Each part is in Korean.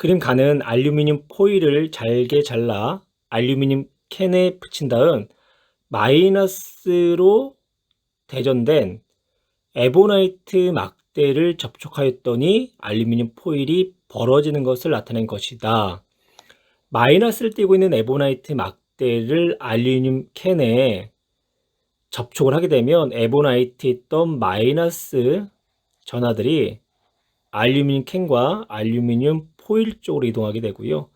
그림 가는 알루미늄 포일을 잘게 잘라 알루미늄 캔에 붙인 다음 마이너스로 대전된 에보나이트 막대를 접촉하였더니 알루미늄 포일이 벌어지는 것을 나타낸 것이다. 마이너스를 띠고 있는 에보나이트 막대를 알루미늄 캔에 접촉을 하게 되면 에보나이트에 있던 마이너스 전하들이 알루미늄 캔과 알루미늄 포일 쪽으로 이동하게 되고요.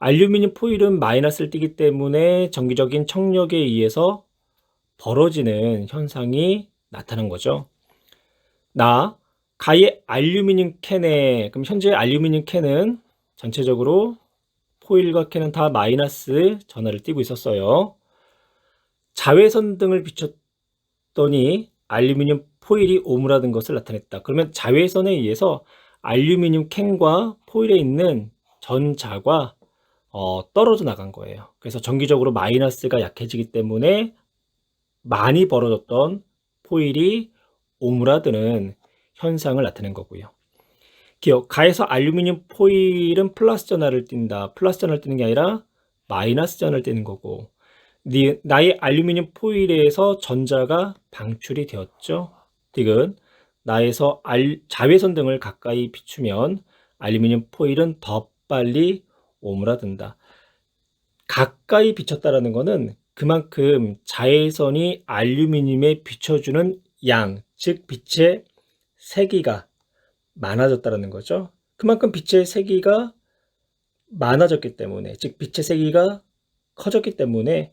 알루미늄 포일은 마이너스를 띠기 때문에 정기적인 청력에 의해서 벌어지는 현상이 나타난 거죠. 가의 알루미늄 캔에, 그럼 현재 알루미늄 캔은 전체적으로 포일과 캔은 다 마이너스 전하를 띠고 있었어요. 자외선 등을 비췄더니 알루미늄 포일이 오므라든 것을 나타냈다. 그러면 자외선에 의해서 알루미늄 캔과 포일에 있는 전자가 떨어져 나간 거예요. 그래서 정기적으로 마이너스가 약해지기 때문에 많이 벌어졌던 포일이 오므라드는 현상을 나타낸 거고요. 기억, 가에서 알루미늄 포일은 플러스 전하를 띈다. 플러스 전하를 띠는 게 아니라 마이너스 전하를 띠는 거고, 나의 알루미늄 포일에서 전자가 방출이 되었죠. 디귿, 나에서 자외선 등을 가까이 비추면 알루미늄 포일은 더 빨리 오므라든다. 가까이 비쳤다라는 것은 그만큼 자외선이 알루미늄에 비춰주는 양, 즉 빛의 세기가 많아졌다는 거죠. 그만큼 빛의 세기가 많아졌기 때문에, 즉 빛의 세기가 커졌기 때문에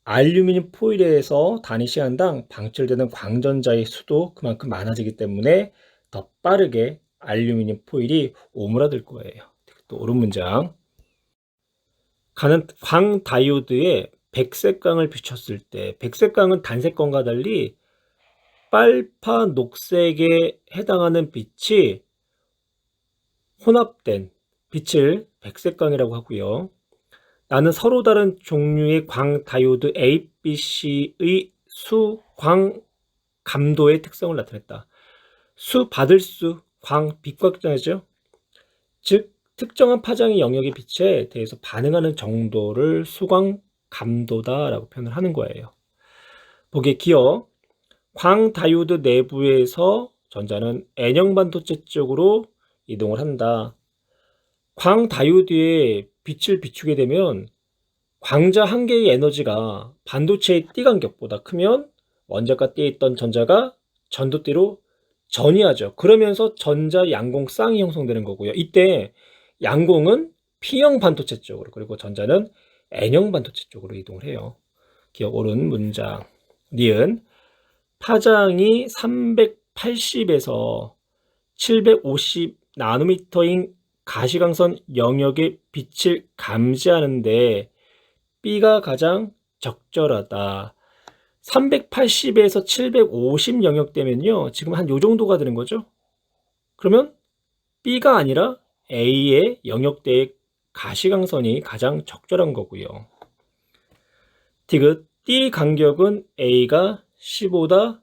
알루미늄 포일에서 단위 시간당 방출되는 광전자의 수도 그만큼 많아지기 때문에 더 빠르게 알루미늄 포일이 오므라들 거예요. 또 옳은 문장. 가는 광 다이오드에 백색광을 비췄을 때, 백색광은 단색광과 달리 빨파 녹색에 해당하는 빛이 혼합된 빛을 백색광이라고 하고요. 나는 서로 다른 종류의 광 다이오드 A, B, C의 수, 광, 감도의 특성을 나타냈다. 수, 받을 수, 광, 빛과 특정하죠. 즉, 특정한 파장의 영역의 빛에 대해서 반응하는 정도를 수광 감도다라고 표현을 하는 거예요. 보기에 기억, 광 다이오드 내부에서 전자는 N형 반도체 쪽으로 이동을 한다. 광 다이오드에 빛을 비추게 되면 광자 한 개의 에너지가 반도체의 띠 간격보다 크면 원자가 띠에 있던 전자가 전도띠로 전이하죠. 그러면서 전자 양공 쌍이 형성되는 거고요. 이때 양공은 P형 반도체 쪽으로, 그리고 전자는 N형 반도체 쪽으로 이동을 해요. 기억, 옳은 문장. 니은, 파장이 380에서 750 나노미터인 가시광선 영역의 빛을 감지하는데 B가 가장 적절하다. 380에서 750 영역 되면요, 지금 한 요 정도가 되는 거죠. 그러면 B가 아니라 A의 영역대의 가시광선이 가장 적절한 거고요. 디귿, D 간격은 A가 C보다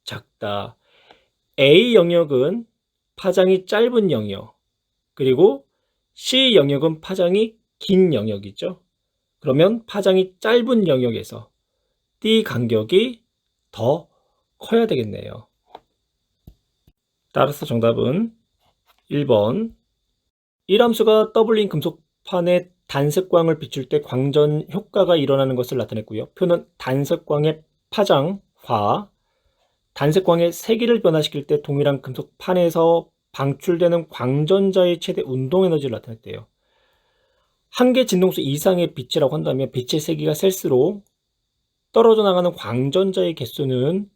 작다. A 영역은 파장이 짧은 영역, 그리고 C 영역은 파장이 긴 영역이죠. 그러면 파장이 짧은 영역에서 D 간격이 더 커야 되겠네요. 따라서 정답은 1번. 1함수가 더블링 금속판에 단색광을 비출 때 광전 효과가 일어나는 것을 나타냈고요. 표는 단색광의 파장과 단색광의 세기를 변화시킬 때 동일한 금속판에서 방출되는 광전자의 최대 운동 에너지를 나타냈대요. 한 개 진동수 이상의 빛이라고 한다면 빛의 세기가 셀수록 떨어져 나가는 광전자의 개수는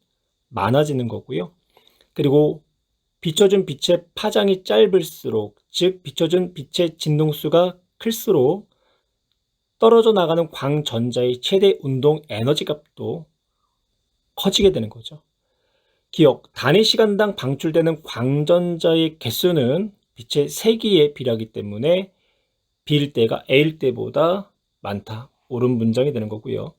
많아지는 거고요. 그리고 비춰준 빛의 파장이 짧을수록, 즉 비춰준 빛의 진동수가 클수록 떨어져 나가는 광전자의 최대 운동 에너지 값도 커지게 되는 거죠. 기억, 단위 시간당 방출되는 광전자의 개수는 빛의 세기에 비례하기 때문에 B일 때가 A일 때보다 많다. 옳은 문장이 되는 거고요.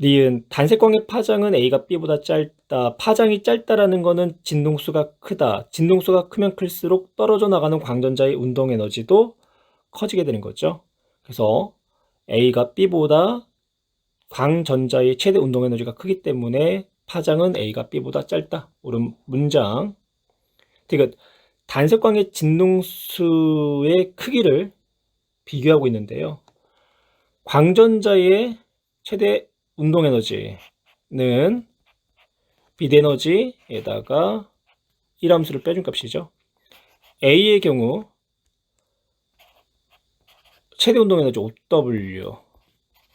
니은, 단색광의 파장은 A가 B보다 짧다. 파장이 짧다라는 거는 진동수가 크다. 진동수가 크면 클수록 떨어져 나가는 광전자의 운동 에너지도 커지게 되는 거죠. 그래서 A가 B보다 광전자의 최대 운동 에너지가 크기 때문에 파장은 A가 B보다 짧다. 옳은 문장. 그러니까 단색광의 진동수의 크기를 비교하고 있는데요. 광전자의 최대 운동 에너지는 빛 에너지에다가 1함수를 빼준 값이죠. A의 경우 최대 운동 에너지 5W.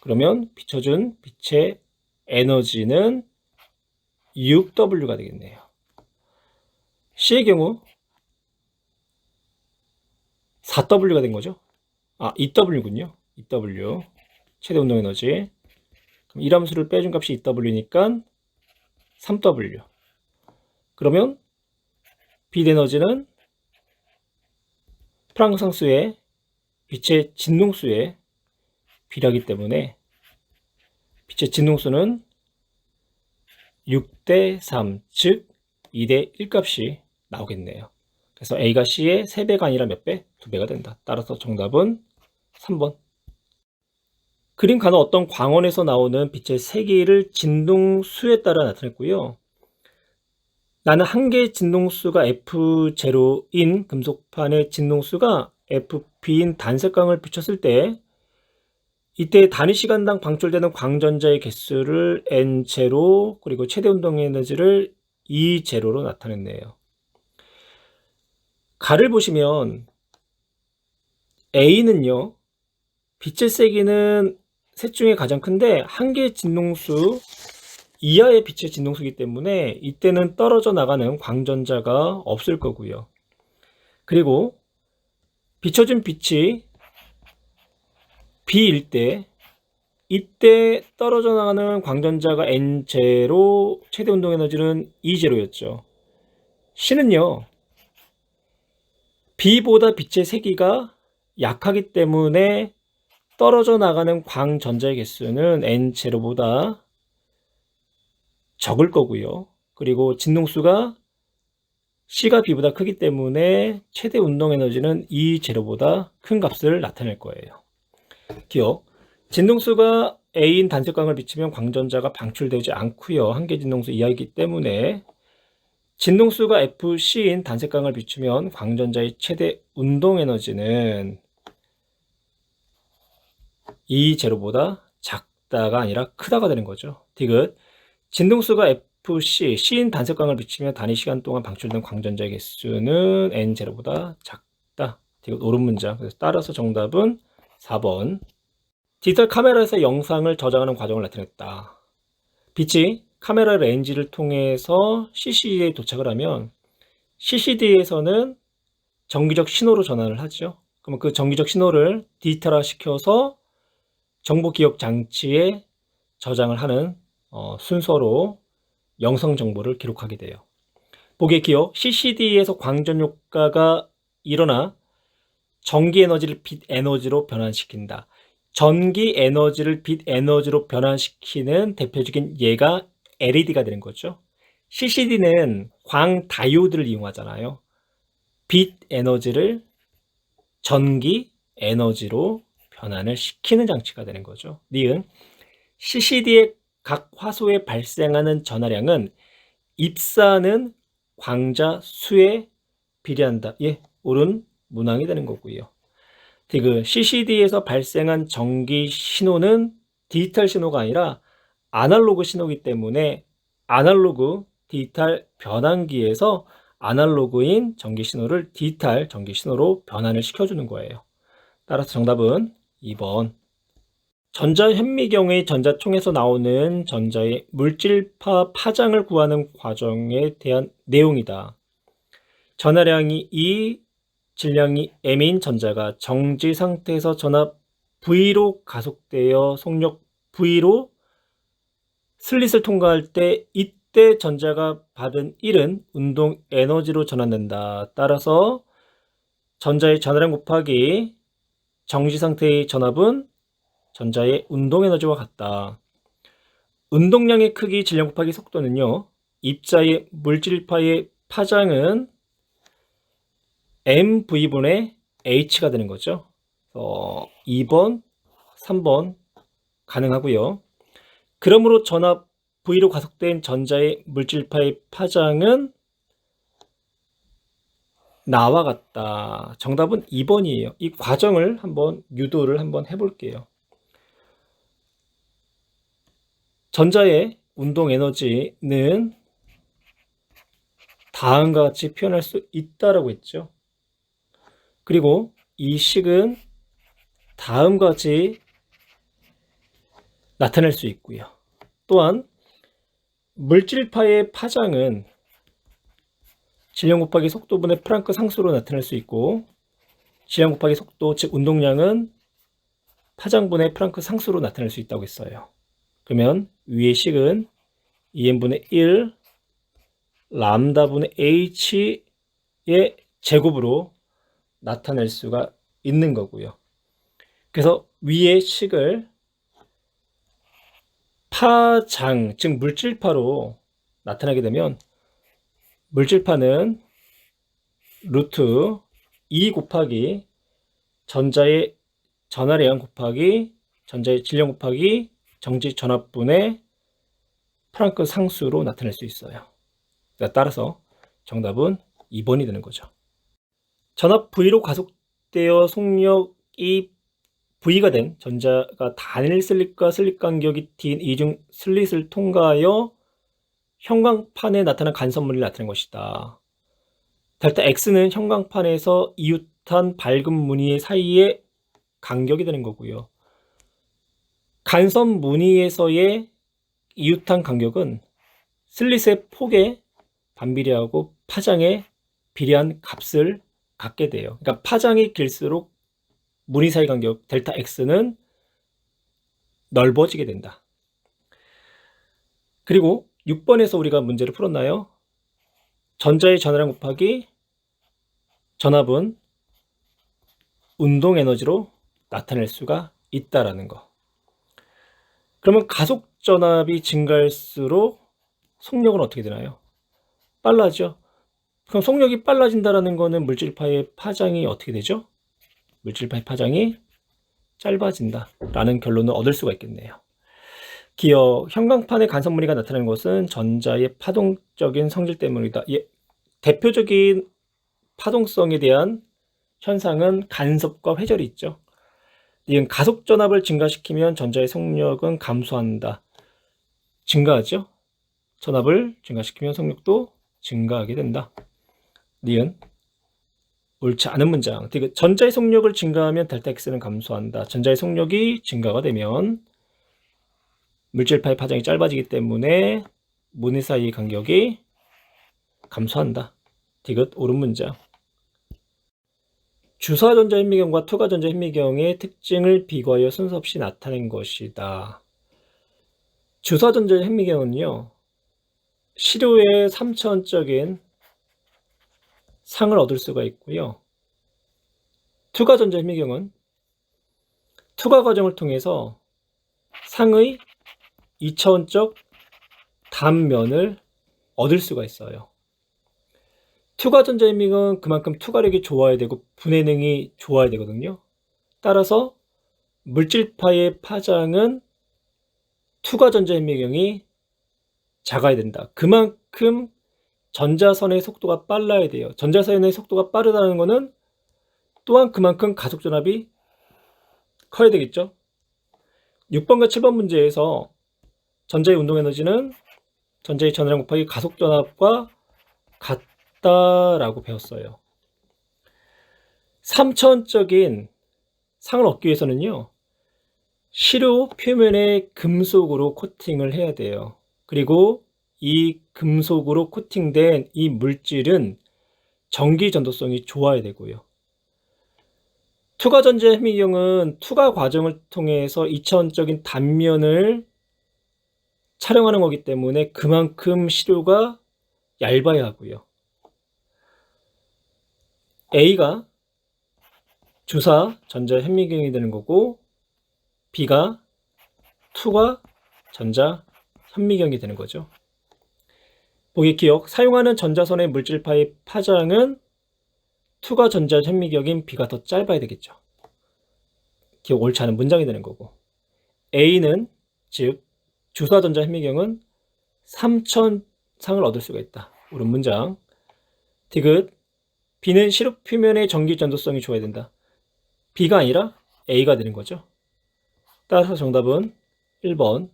그러면 비춰준 빛의 에너지는 6W가 되겠네요. C의 경우 4W가 된 거죠. 2W군요. 2W. 최대 운동 에너지. 그럼 1함수를 빼준 값이 2W니까 3W. 그러면 빛 에너지는 프랑크 상수의 빛의 진동수의 비례하기 때문에 빛의 진동수는 6대3, 즉 2대1 값이 나오겠네요. 그래서 A가 C의 3배가 아니라 몇 배? 2배가 된다. 따라서 정답은 3번. 그림 가는 어떤 광원에서 나오는 빛의 세기를 진동수에 따라 나타냈고요. 나는 한 개의 진동수가 F0인 금속판의 진동수가 FP인 단색광을 비췄을 때 이때 단위 시간당 방출되는 광전자의 개수를 N0 그리고 최대 운동 에너지를 E0로 나타냈네요. 가를 보시면 A는요. 빛의 세기는 셋 중에 가장 큰데 한 개의 진동수 이하의 빛의 진동수이기 때문에 이때는 떨어져 나가는 광전자가 없을 거고요. 그리고 비춰진 빛이 B일 때 이때 떨어져 나가는 광전자가 N0, 최대 운동 에너지는 E0였죠. C는요. B보다 빛의 세기가 약하기 때문에 떨어져 나가는 광전자의 개수는 N0보다 적을 거고요. 그리고 진동수가 C가 B보다 크기 때문에 최대 운동 에너지는 E0보다 큰 값을 나타낼 거예요. 기억. 진동수가 A인 단색광을 비치면 광전자가 방출되지 않고요. 한 개 진동수 이하이기 때문에 진동수가 FC인 단색광을 비추면 광전자의 최대 운동 에너지는 E0보다 작다가 아니라 크다가 되는 거죠. 디귿. 진동수가 FC, C인 단색광을 비치면 단위 시간 동안 방출된 광전자의 개수는 N0보다 작다. 디귿 옳은 문장. 그래서 따라서 정답은 4번. 디지털 카메라에서 영상을 저장하는 과정을 나타냈다. 빛이 카메라 렌즈를 통해서 CCD에 도착을 하면 CCD에서는 정기적 신호로 전환을 하죠. 그러면 그 정기적 신호를 디지털화 시켜서 정보 기억 장치에 저장을 하는 순서로 영상 정보를 기록하게 돼요. 보기의 기억, CCD에서 광전 효과가 일어나 전기 에너지를 빛 에너지로 변환시킨다. 전기 에너지를 빛 에너지로 변환시키는 대표적인 예가 LED가 되는 거죠. CCD는 광 다이오드를 이용하잖아요. 빛 에너지를 전기 에너지로 변환을 시키는 장치가 되는 거죠. 니은 CCD의 각 화소에 발생하는 전하량은 입사하는 광자 수에 비례한다. 예, 옳은 문항이 되는 거고요. 디귿 CCD에서 발생한 전기 신호는 디지털 신호가 아니라 아날로그 신호이기 때문에 아날로그 디지털 변환기에서 아날로그인 전기 신호를 디지털 전기 신호로 변환을 시켜주는 거예요. 따라서 정답은 2번. 전자 현미경의 전자총에서 나오는 전자의 물질파 파장을 구하는 과정에 대한 내용이다. 전하량이 E, 질량이 M인 전자가 정지 상태에서 전압 V로 가속되어 속력 V로 슬릿을 통과할 때 이때 전자가 받은 1은 운동 에너지로 전환된다. 따라서 전자의 전하량 곱하기 정지 상태의 전압은 전자의 운동 에너지와 같다. 운동량의 크기 질량 곱하기 속도는요. 입자의 물질파의 파장은 mv분의 h가 되는 거죠. 2번, 3번 가능하고요. 그러므로 전압 V로 가속된 전자의 물질파의 파장은 나와 같다. 정답은 2번이에요. 이 과정을 한번 유도를 한번 해볼게요. 전자의 운동 에너지는 다음과 같이 표현할 수 있다라고 했죠. 그리고 이 식은 다음과 같이 나타낼 수 있고요. 또한 물질파의 파장은 질량 곱하기 속도분의 프랑크 상수로 나타낼 수 있고, 질량 곱하기 속도, 즉 운동량은 파장분의 프랑크 상수로 나타낼 수 있다고 했어요. 그러면 위의 식은 2n분의 1 람다분의 h의 제곱으로 나타낼 수가 있는 거고요. 그래서 위의 식을 파장, 즉 물질파로 나타나게 되면 물질파는 루트 2 곱하기 전자의 전하량 곱하기 전자의 질량 곱하기 정지 전압분의 프랑크 상수로 나타낼 수 있어요. 따라서 정답은 2번이 되는 거죠. 전압 V로 가속되어 속력이 V가 된 전자가 단일 슬릿과 슬릿 간격이 D인 이중 슬릿을 통과하여 형광판에 나타난 간섭물이 나타낸 것이다. 델타 X는 형광판에서 이웃한 밝은 무늬 사이의 간격이 되는 거고요. 간섭 무늬에서의 이웃한 간격은 슬릿의 폭에 반비례하고 파장에 비례한 값을 갖게 돼요. 그러니까 파장이 길수록 무늬 사이 간격 델타 X는 넓어지게 된다. 그리고 6번에서 우리가 문제를 풀었나요? 전자의 전하량 곱하기 전압은 운동 에너지로 나타낼 수가 있다라는 거. 그러면 가속 전압이 증가할수록 속력은 어떻게 되나요? 빨라져. 그럼 속력이 빨라진다라는 거는 물질파의 파장이 어떻게 되죠? 물질파의 파장이 짧아진다라는 결론을 얻을 수가 있겠네요. 기어 형광판의 간섭무늬가 나타나는 것은 전자의 파동적인 성질 때문이다. 대표적인 파동성에 대한 현상은 간섭과 회절이 있죠. 이건 가속 전압을 증가시키면 전자의 속력은 감소한다. 증가하죠. 전압을 증가시키면 속력도 증가하게 된다. 니은 옳지 않은 문장. 전자의 속력을 증가하면 델타 X는 감소한다. 전자의 속력이 증가가 되면 물질파의 파장이 짧아지기 때문에 무늬 사이의 간격이 감소한다. 디귿 옳은 문장. 주사 전자 현미경과 투과 전자 현미경의 특징을 비교하여 순서 없이 나타낸 것이다. 주사 전자 현미경은요, 시료에 3차원적인 상을 얻을 수가 있고요. 투과 전자 현미경은 투과 과정을 통해서 상의 2차원적 단면을 얻을 수가 있어요. 투과 전자 현미경은 그만큼 투과력이 좋아야 되고 분해능이 좋아야 되거든요. 따라서 물질파의 파장은 투과 전자 현미경이 작아야 된다. 그만큼 전자선의 속도가 빨라야 돼요. 전자선의 속도가 빠르다는 것은 또한 그만큼 가속 전압이 커야 되겠죠. 6번과 7번 문제에서 전자의 운동 에너지는 전자의 전하량 곱하기 가속 전압과 같다라고 배웠어요. 3차원적인 상을 얻기 위해서는요, 시료 표면에 금속으로 코팅을 해야 돼요. 그리고 이 금속으로 코팅된 이 물질은 전기 전도성이 좋아야 되고요. 투과 전자 현미경은 투과 과정을 통해서 2차원적인 단면을 촬영하는 거기 때문에 그만큼 시료가 얇아야 하고요. A가 주사 전자 현미경이 되는 거고 B가 투과 전자 현미경이 되는 거죠. 보기 기억. 사용하는 전자선의 물질파의 파장은 투과 전자 현미경인 B가 더 짧아야 되겠죠. 기억 옳지 않은 문장이 되는 거고. A는 즉 주사 전자 현미경은 3000상을 얻을 수가 있다. 옳은 문장. 디귿. B는 시럽 표면의 전기 전도성이 좋아야 된다. B가 아니라 A가 되는 거죠. 따라서 정답은 1번